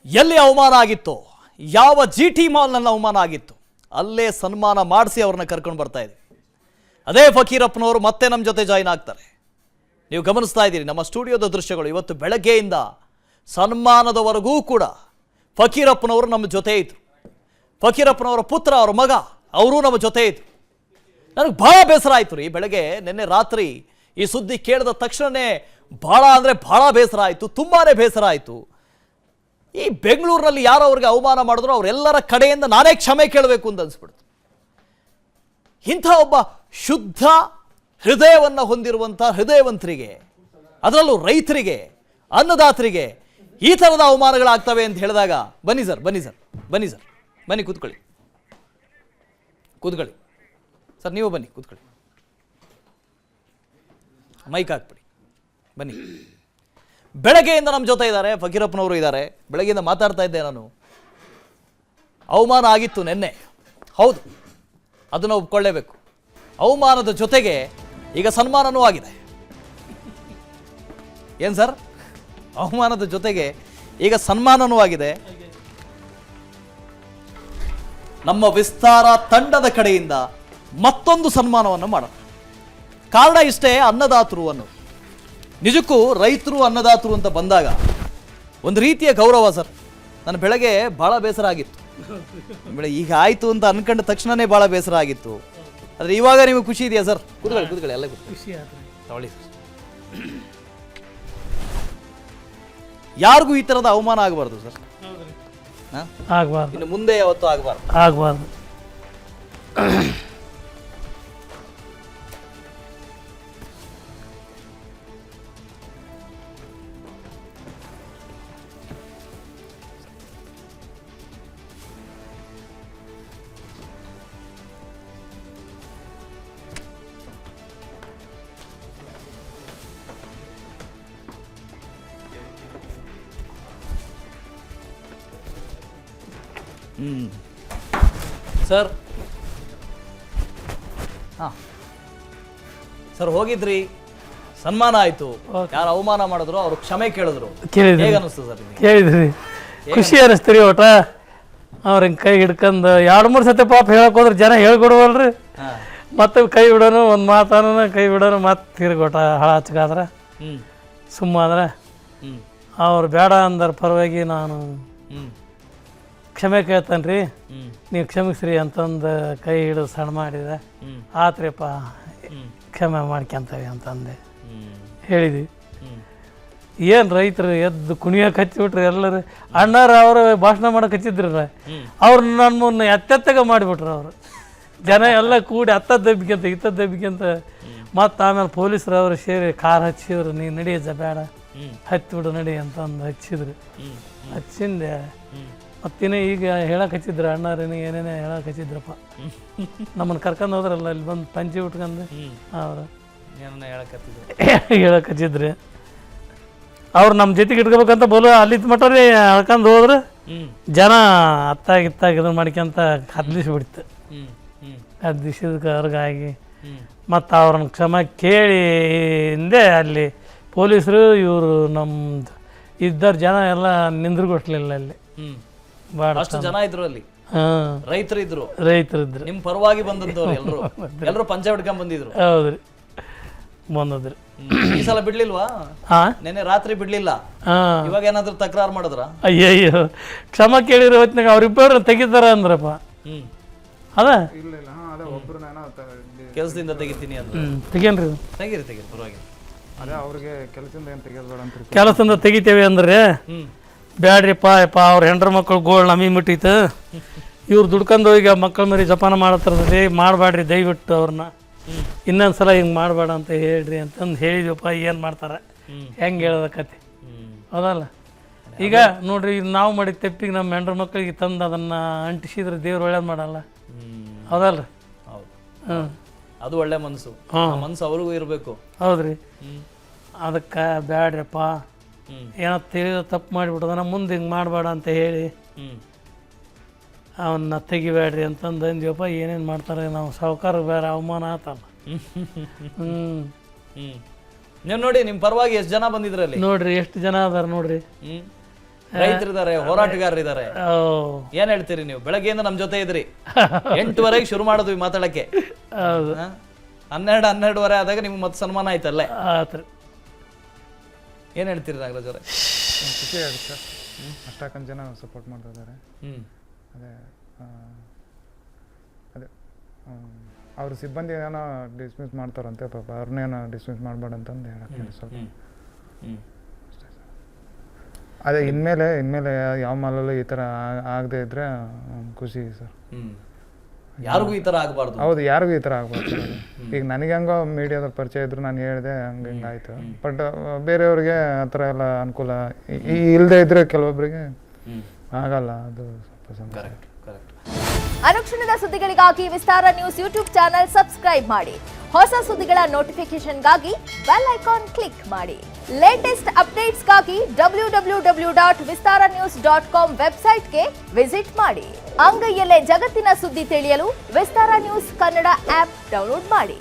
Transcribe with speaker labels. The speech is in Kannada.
Speaker 1: ಎಲ್ಲಿ ಅವಮಾನ ಆಗಿತ್ತು, ಯಾವ GT ಮಾಲ್ನಲ್ಲಿ ಅವಮಾನ ಆಗಿತ್ತು, ಅಲ್ಲೇ ಸನ್ಮಾನ ಮಾಡಿಸಿ ಅವ್ರನ್ನ ಕರ್ಕೊಂಡು ಬರ್ತಾ ಇದ್ದೀವಿ. ಅದೇ ಫಕೀರಪ್ಪನವರು ಮತ್ತೆ ನಮ್ಮ ಜೊತೆ ಜಾಯಿನ್ ಆಗ್ತಾರೆ. ನೀವು ಗಮನಿಸ್ತಾ ಇದ್ದೀರಿ ನಮ್ಮ ಸ್ಟುಡಿಯೋದ ದೃಶ್ಯಗಳು. ಇವತ್ತು ಬೆಳಗ್ಗೆಯಿಂದ ಸನ್ಮಾನದವರೆಗೂ ಕೂಡ ಫಕೀರಪ್ಪನವರು ನಮ್ಮ ಜೊತೆ ಇದ್ರು. ಫಕೀರಪ್ಪನವರ ಪುತ್ರ, ಅವರ ಮಗ, ಅವರು ನಮ್ಮ ಜೊತೆ ಇದ್ರು. ನನಗೆ ಭಾಳ ಬೇಸರ ಆಯಿತು ರೀ. ಬೆಳಗ್ಗೆ ನಿನ್ನೆ ರಾತ್ರಿ ಈ ಸುದ್ದಿ ಕೇಳಿದ ತಕ್ಷಣವೇ ಭಾಳ ಬೇಸರ ಆಯಿತು, ತುಂಬಾ ಬೇಸರ ಆಯಿತು. ಈ ಬೆಂಗಳೂರಿನಲ್ಲಿ ಯಾರು ಅವ್ರಿಗೆ ಅವಮಾನ ಮಾಡಿದ್ರು ಅವರೆಲ್ಲರ ಕಡೆಯಿಂದ ನಾನೇ ಕ್ಷಮೆ ಕೇಳಬೇಕು ಅಂತ ಅನಿಸ್ಬಿಡ್ತು. ಇಂಥ ಒಬ್ಬ ಶುದ್ಧ ಹೃದಯವನ್ನು ಹೊಂದಿರುವಂಥ ಹೃದಯವಂತರಿಗೆ, ಅದರಲ್ಲೂ ರೈತರಿಗೆ, ಅನ್ನದಾತರಿಗೆ ಈ ಥರದ ಅವಮಾನಗಳಾಗ್ತವೆ ಅಂತ ಹೇಳಿದಾಗ ಬನ್ನಿ ಸರ್ ಬನ್ನಿ ಕೂತ್ಕೊಳ್ಳಿ ಸರ್, ನೀವು ಬನ್ನಿ ಕೂತ್ಕೊಳ್ಳಿ, ಮೈಕ್ ಹಾಕ್ಬಿಡಿ, ಬನ್ನಿ. ಬೆಳಗ್ಗೆಯಿಂದ ನಮ್ಮ ಜೊತೆ ಇದ್ದಾರೆ, ಫಕೀರಪ್ಪನವರು ಇದ್ದಾರೆ. ಬೆಳಗ್ಗೆಯಿಂದ ಮಾತಾಡ್ತಾ ಇದ್ದೆ ನಾನು. ಅವಮಾನ ಆಗಿತ್ತು ನಿನ್ನೆ, ಹೌದು, ಅದನ್ನು ಒಪ್ಕೊಳ್ಳೇಬೇಕು. ಅವಮಾನದ ಜೊತೆಗೆ ಈಗ ಸನ್ಮಾನನೂ ಆಗಿದೆ. ಏನು ಸರ್? ಅವಮಾನದ ಜೊತೆಗೆ ಈಗ ಸನ್ಮಾನನೂ ಆಗಿದೆ. ನಮ್ಮ ವಿಸ್ತಾರ ತಂಡದ ಕಡೆಯಿಂದ ಮತ್ತೊಂದು ಸನ್ಮಾನವನ್ನು ಮಾಡೋಣ. ಕಾರಣ ಇಷ್ಟೇ, ಅನ್ನದಾತರು ಅನ್ನೋದು. ನಿಜಕ್ಕೂ ರೈತರು ಅನ್ನದಾತರು ಅಂತ ಬಂದಾಗ ಒಂದು ರೀತಿಯ ಗೌರವ ಸರ್. ನನ್ನ ಬೆಳಗ್ಗೆ ಭಾಳ ಬೇಸರ ಆಗಿತ್ತು. ಈಗ ಆಯಿತು ಅಂತ ಅನ್ಕೊಂಡ ತಕ್ಷಣವೇ ಭಾಳ ಬೇಸರ ಆಗಿತ್ತು. ಆದರೆ ಇವಾಗ ನಿಮಗೆ ಖುಷಿ ಇದೆಯಾ ಸರ್? ಕೂತ್ಕೊಳ್ಳಿ ಎಲ್ಲ ಖುಷಿ ತಗೊಳ್ಳಿ ಸರ್. ಯಾರಿಗೂ ಈ ಥರದ ಅವಮಾನ ಆಗಬಾರ್ದು ಸರ್.
Speaker 2: ಆಗಬಾರ್ದು,
Speaker 1: ಇನ್ನು ಮುಂದೆ ಯಾವತ್ತೂ ಆಗಬಾರ್ದು. ಸರ್, ಹಾಂ ಸರ್, ಹೋಗಿದ್ರಿ, ಸನ್ಮಾನ ಆಯ್ತು, ಯಾರು ಅವಮಾನ ಮಾಡಿದ್ರು ಅವರು ಕ್ಷಮೆ ಕೇಳಿದ್ರು. ಹೇಗೆ ಅನಿಸ್ತು ಸರ್?
Speaker 2: ಕೇಳಿದ್ರಿ, ಖುಷಿ ಅನಿಸ್ತೀರಿ. ಒಟ್ಟ ಅವ್ರ ಹಿಂಗೆ ಕೈ ಹಿಡ್ಕೊಂಡು 2-3 ಸತಿ ಪಾಪ ಹೇಳಕ್ ಹೋದ್ರೆ ಜನ ಹೇಳ್ಕೊಡುವಲ್ರಿ. ಮತ್ತೆ ಕೈ ಬಿಡೋನು, ಒಂದು ಮಾತಾನ ಕೈ ಬಿಡೋನು, ಮತ್ತೆ ತಿರ್ಗೊಟ ಹಳ ಹಚ್ಕಾದ್ರೆ ಸುಮ್ಮಾದ್ರೆ ಅವ್ರು ಬೇಡ ಅಂದರ ಪರವಾಗಿ ನಾನು ಕ್ಷಮೆ ಕೇಳ್ತಾನೆ ರೀ, ನೀವು ಕ್ಷಮಿಸ್ರಿ ಅಂತಂದು ಕೈ ಹಿಡಿದು ಸಣ್ಣ ಮಾಡಿದೆ. ಆತ್ರಿಪ್ಪ, ಕ್ಷಮೆ ಮಾಡ್ಕೊಂತವಿ ಅಂತಂದೆ ಹೇಳಿದ್ವಿ. ಏನು ರೈತರು ಎದ್ದು ಕುಣಿಯೋಕೆ ಹಚ್ಚಿಬಿಟ್ರಿ ಎಲ್ಲರೂ. ಅಣ್ಣಾರು ಅವರು ಭಾಷಣ ಮಾಡೋಕೆ ಹಚ್ಚಿದ್ರಲ್ಲ, ಅವ್ರು ನಮ್ಮನ್ನು ಎತ್ತೆತ್ತಾಗ ಮಾಡಿಬಿಟ್ರು. ಅವರು ಜನ ಎಲ್ಲ ಕೂಡಿ ಇತ್ತದ್ದಬ್ಬಿಕ್ಯಂತ ಮತ್ತು ಆಮೇಲೆ ಪೊಲೀಸರು ಅವರು ಸೇರಿ ಕಾರ್ ಹಚ್ಚಿದ್ರು. ನೀನು ನಡಿಯಜ್ಜ, ಬೇಡ, ಹತ್ತಿಬಿಡು ನಡಿ ಅಂತಂದು ಹಚ್ಚಿದ್ರು. ಹಚ್ಚಿಂದೆ ಮತ್ತಿನ ಈಗ ಹೇಳಕ್ಕೆ ಹಚ್ಚಿದ್ರು. ಅಣ್ಣಾರೇನು ಏನೇನೇ ಹೇಳಕ್ಕೆ ಹಚ್ಚಿದ್ರಪ್ಪ. ನಮ್ಮನ್ನು ಕರ್ಕೊಂಡು ಹೋದ್ರಲ್ಲ, ಇಲ್ಲಿ ಬಂದು ಪಂಚಿ ಉಟ್ಕೊಂಡು ಅವರು ಹೇಳಕ್ಕೆ ಹಚ್ಚಿದ್ರಿ. ಅವ್ರು ನಮ್ಮ ಜೊತೆಗೆ ಇಟ್ಕೋಬೇಕಂತ ಅಲ್ಲಿದ್ದ ಮಟ್ಟನೇ ಹೇಳ್ಕೊಂಡು ಹೋದ್ರೆ ಜನ ಅತ್ತಾಗಿತ್ತಾಗ ಇದನ್ನು ಮಾಡ್ಕೊಂತ ಕದ್ಲಿಸ್ಬಿಡ್ತು. ಕದ್ಲಿಸಿದಕ್ಕೆ ಅವ್ರಿಗಾಗಿ ಮತ್ತು ಅವ್ರನ್ನ ಕ್ಷಮೆ ಕೇಳಿ ಹಿಂದೆ ಅಲ್ಲಿ ಪೊಲೀಸರು ಇವರು ನಮ್ದು ಇದ್ದರ ಜನ ಎಲ್ಲ ನಿಂದ್ರಗೊಟ್ಲಿಲ್ಲ. ಅಲ್ಲಿ
Speaker 1: ಅಷ್ಟು ಜನ ಇದ್ರು, ಅಲ್ಲಿ ರೈತರು ಇದ್ರು.
Speaker 2: ನಿಮ್ಮ
Speaker 1: ಪರವಾಗಿ ಬಂದವರು ಎಲ್ಲರೂ ಪಂಚ ಹಿಡ್ಕೊಂಡ್ ಬಂದಿದ್ರು.
Speaker 2: ಹೌದ್ರಿ, ಬಂದದ್ರಿ.
Speaker 1: ಈ ಸಲ ಬಿಡ್ಲಿಲ್ವಾ? ನೆನ್ನೆ ರಾತ್ರಿ ಬಿಡ್ಲಿಲ್ಲ. ಇವಾಗ ಏನಾದ್ರು ತಕರಾರು ಮಾಡಿದ್ರ?
Speaker 2: ಅಯ್ಯಯ್ಯೋ, ಕ್ಷಮ ಕೇಳಿರೋ ಹೊತ್ತಿನಾಗ ಅವ್ರಿಬ್ಬರು ತೆಗಿತಾರ ಅಂದ್ರಪ್ಪ. ಅದ
Speaker 1: ಕೆಲಸದಿಂದ ತೆಗಿತೀನಿ ಅಂತ
Speaker 2: ತೆಗೇನ್ರಿ,
Speaker 1: ತೆಗೀರಿ ಪರವಾಗಿಲ್ಲ.
Speaker 2: ಕೆಲಸದಿಂದ ತೆಗಿತೇವೆ ಅಂದ್ರೆ ಬ್ಯಾಡ್ರಿಪ್ಪ ಅವ್ರ ಹೆಂಡ್ರ ಮಕ್ಕಳು ಗೋಳ್ ನಮಗೆ ಮುಟ್ಟೈತೆ, ಇವ್ರು ದುಡ್ಕೊಂಡು ಈಗ ಮಕ್ಕಳ ಮರಿ ಜಪಾನ ಮಾಡತ್ತಿರ್ತದೆ, ಮಾಡಬೇಡ್ರಿ ದಯವಿಟ್ಟು ಅವ್ರನ್ನ, ಇನ್ನೊಂದ್ಸಲ ಹಿಂಗೆ ಮಾಡಬೇಡ ಅಂತ ಹೇಳ್ರಿ ಅಂತಂದು ಹೇಳಿದ್ವಪ್ಪ. ಏನು ಮಾಡ್ತಾರೆ, ಹೆಂಗೆ ಹೇಳೋದ ಕತೆ, ಹೌದಲ್ಲ? ಈಗ ನೋಡ್ರಿ, ನಾವು ಮಾಡಿದ ತೆಪ್ಪಿಗೆ ನಮ್ಮ ಹೆಂಡ್ರ ಮಕ್ಕಳಿಗೆ ತಂದು ಅದನ್ನು ಅಂಟಿಸಿದ್ರೆ ದೇವ್ರು ಒಳ್ಳೇದು ಮಾಡಲ್ಲ, ಹೌದಲ್ರಿ?
Speaker 1: ಅದು ಒಳ್ಳೆ ಮನಸ್ಸು, ಮನಸ್ಸು ಅವ್ರಿಗೂ ಇರಬೇಕು.
Speaker 2: ಹೌದ್ರಿ, ಅದಕ್ಕೆ ಬ್ಯಾಡ್ರಪ್ಪ, ಏನೋ ತಿಳಿದ ತಪ್ಪು ಮಾಡಿಬಿಟ್ಟದನ, ಮುಂದೆ ಹಿಂಗೆ ಮಾಡಬೇಡ ಅಂತ ಹೇಳಿ ಅವನ್ನ ತೆಗಿಬೇಡ್ರಿ ಅಂತಂದು ಅಂದ್ವಪ್ಪ. ಏನೇನು ಮಾಡ್ತಾರೆ, ನಾವು ಸಾವುಕಾರ ಬೇರೆ ಅವಮಾನ ಆತಲ್ಲ.
Speaker 1: ನೀವು ನೋಡಿ, ನಿಮ್ಮ ಪರವಾಗಿ ಎಷ್ಟು ಜನ ಬಂದಿದ್ರಲ್ಲಿ
Speaker 2: ನೋಡ್ರಿ, ಎಷ್ಟು ಜನ ಅದಾರ ನೋಡ್ರಿ.
Speaker 1: ರೈತರಿದ್ದಾರೆ, ಹೋರಾಟಗಾರರಿದ್ದಾರೆ. ಏನ್ ಹೇಳ್ತೀರಿ ನೀವು? ಬೆಳಗ್ಗೆಯಿಂದ ನಮ್ ಜೊತೆ ಇದ್ರಿ, 8:30ಗೆ ಶುರು ಮಾಡಿದ್ವಿ ಮಾತಾಡಕ್ಕೆ. 12:30 ಆದಾಗ ನಿಮ್ಗೆ ಮತ್ತೆ ಸನ್ಮಾನ ಆಯ್ತಲ್ಲೇ. ಏನ್ ಹೇಳ್ತೀರಿ ನಾಗರಾಜ್ ಅವರೇ?
Speaker 3: ಖುಷಿ ಆಗುತ್ತೆ ಸರ್. ಅಷ್ಟಾಕೊಂದು ಜನ ಸಪೋರ್ಟ್ ಮಾಡ್ತಾ ಇದ್ದಾರೆ. ಅದೇ ಅದೇ ಅವ್ರ ಸಿಬ್ಬಂದಿ ಏನೋ ಡಿಸ್ಮಿಸ್ ಮಾಡ್ತಾರಂತೆ, ಪಾಪ ಅವ್ರನ್ನೇನೋ ಡಿಸ್ಮಿಸ್ ಮಾಡಬೇಡ ಅಂತಂದು ಹೇಳಕ್ಕೆ ಸ್ವಲ್ಪ. ಅದೇ ಇನ್ಮೇಲೆ ಯಾವ ಮಾಲಲ್ಲೂ ಈ ಥರ ಆಗದೆ ಇದ್ರೆ ಖುಷಿ ಸರ್.
Speaker 1: ಯಾರಿಗೂ ಈ ಥರ ಆಗಬಾರ್ದು.
Speaker 3: ಹೌದು, ಯಾರಿಗೂ ಈ ಥರ ಆಗ್ಬಾರ್ದು. ಈಗ ನನಗೆ ಹಂಗೋ ಮೀಡಿಯಾದಲ್ಲಿ ಪರಿಚಯ ಇದ್ರು, ನಾನು ಹೇಳಿದೆ ಹಂಗೆ ಹಿಂಗಾಯ್ತು. ಬಟ್ ಬೇರೆಯವ್ರಿಗೆ ಆ ಥರ ಎಲ್ಲ ಅನುಕೂಲ ಇಲ್ಲದೆ ಇದ್ರೆ ಕೆಲವೊಬ್ಬರಿಗೆ ಆಗಲ್ಲ. ಅದು ಸ್ವಲ್ಪ ಸಮಸ್ಯೆ.
Speaker 4: ಅನುಕ್ಷಣದ ಸುದ್ದಿಗಳಿಗಾಗಿ ವಿಸ್ತಾರ ನ್ಯೂಸ್ ಯೂಟ್ಯೂಬ್ ಚಾನೆಲ್ ಸಬ್ಸ್ಕ್ರೈಬ್ ಮಾಡಿ. ಹೊಸ ಸುದ್ದಿಗಳ ನೋಟಿಫಿಕೇಶನ್ಗಾಗಿ ಬೆಲ್ ಐಕಾನ್ ಕ್ಲಿಕ್ ಮಾಡಿ. ಲೇಟೆಸ್ಟ್ ಅಪ್ಡೇಟ್ಸ್ಗಾಗಿ www.vistaranews.com ವೆಬ್ಸೈಟ್ಗೆ ವಿಸಿಟ್ ಮಾಡಿ. ಅಂಗೈಯಲ್ಲೇ ಜಗತ್ತಿನ ಸುದ್ದಿ ತಿಳಿಯಲು ವಿಸ್ತಾರ ನ್ಯೂಸ್ ಕನ್ನಡ ಆಪ್ ಡೌನ್ಲೋಡ್ ಮಾಡಿ.